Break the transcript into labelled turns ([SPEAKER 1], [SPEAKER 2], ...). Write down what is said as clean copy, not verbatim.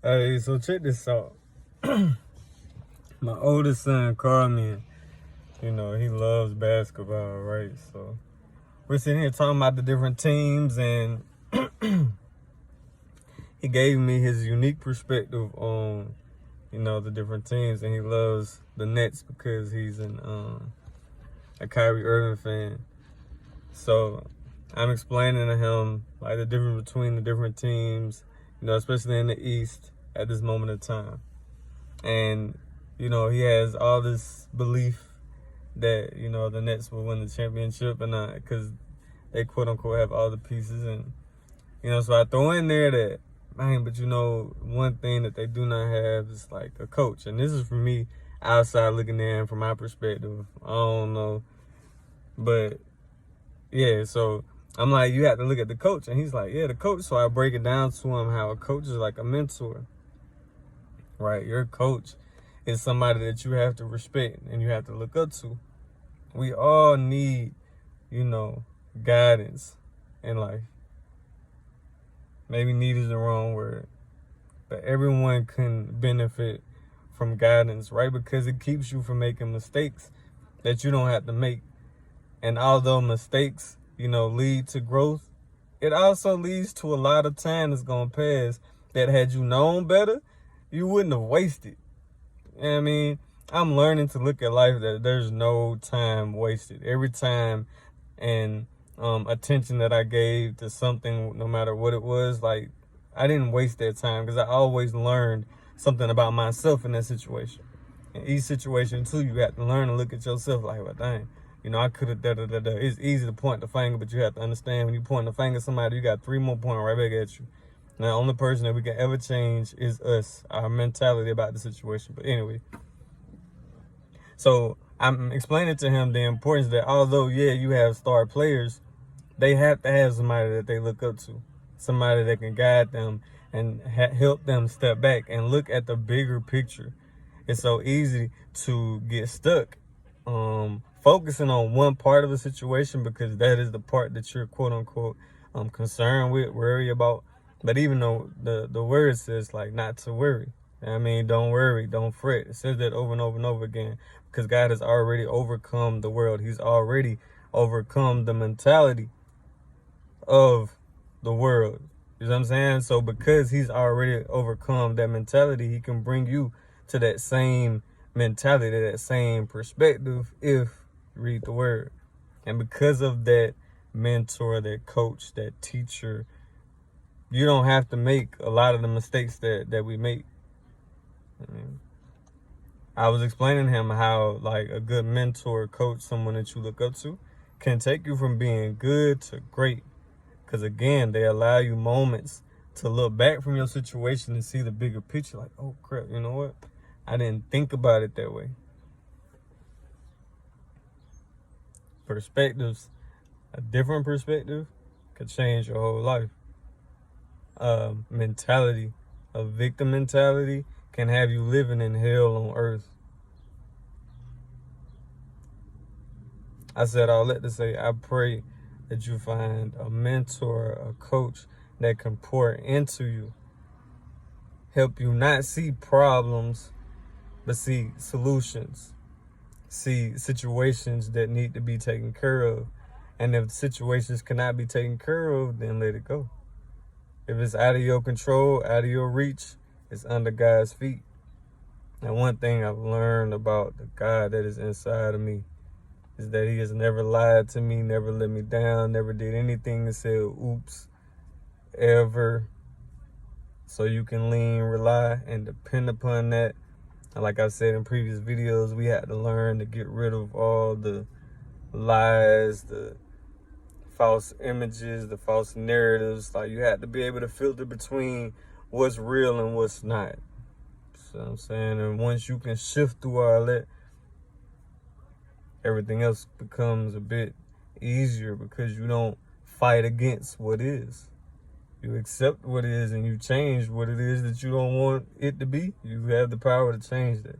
[SPEAKER 1] Hey, so check this out. My oldest son called me and, he loves basketball, right? So we're sitting here talking about the different teams, and he gave me his unique perspective on, the different teams, and he loves the Nets because he's a Kyrie Irving fan. So I'm explaining to him like the difference between the different teams, especially in the East at this moment of time. And, he has all this belief that, the Nets will win the championship and not because they quote unquote have all the pieces. And, so I throw in there that, man, but one thing that they do not have is like a coach. And this is for me outside looking in from my perspective. I don't know. But yeah, so I'm like, you have to look at the coach. And he's like, yeah, the coach. So I break it down to him how a coach is like a mentor, right? Your coach is somebody that you have to respect and you have to look up to. We all need, guidance in life. Maybe need is the wrong word, but everyone can benefit from guidance, right? Because it keeps you from making mistakes that you don't have to make. And although mistakes, lead to growth, it also leads to a lot of time that's going to pass that had you known better, you wouldn't have wasted. You know what I mean? I'm learning to look at life that there's no time wasted. Every time and attention that I gave to something, no matter what it was, like I didn't waste that time because I always learned something about myself in that situation. In each situation too, you have to learn to look at yourself like, well, dang, I could have da-da-da-da. It's easy to point the finger, but you have to understand when you point the finger at somebody, you got 3 more pointing right back at you. Now, the only person that we can ever change is us, our mentality about the situation. But anyway, so I'm explaining to him the importance that although, yeah, you have star players, they have to have somebody that they look up to, somebody that can guide them and help them step back and look at the bigger picture. It's so easy to get stuck focusing on one part of a situation because that is the part that you're quote unquote concerned with, worry about. But even though the word says like not to worry, I mean, don't worry, don't fret. It says that over and over and over again because God has already overcome the world. He's already overcome the mentality of the world. You know what I'm saying? So because he's already overcome that mentality, he can bring you to that same mentality, that same perspective if you read the word. And because of that mentor, that coach, that teacher, you don't have to make a lot of the mistakes that we make. I was explaining to him how like a good mentor, coach, someone that you look up to can take you from being good to great. Because again, they allow you moments to look back from your situation and see the bigger picture. Like, oh crap, you know what? I didn't think about it that way. Perspectives, a different perspective could change your whole life. Mentality, a victim mentality can have you living in hell on earth. I said all that to say, I pray that you find a mentor, a coach that can pour into you, help you not see problems, but see solutions, see situations that need to be taken care of. And if situations cannot be taken care of, then let it go. If it's out of your control, out of your reach, it's under God's feet. And one thing I've learned about the God that is inside of me is that he has never lied to me, never let me down, never did anything and said, oops, ever. So you can lean, rely, and depend upon that. And like I said in previous videos, we had to learn to get rid of all the lies, the false images, the false narratives. Like you had to be able to filter between what's real and what's not. So I'm saying, and once you can shift through all that, everything else becomes a bit easier because you don't fight against what is. You accept what is and you change what it is that you don't want it to be. You have the power to change that.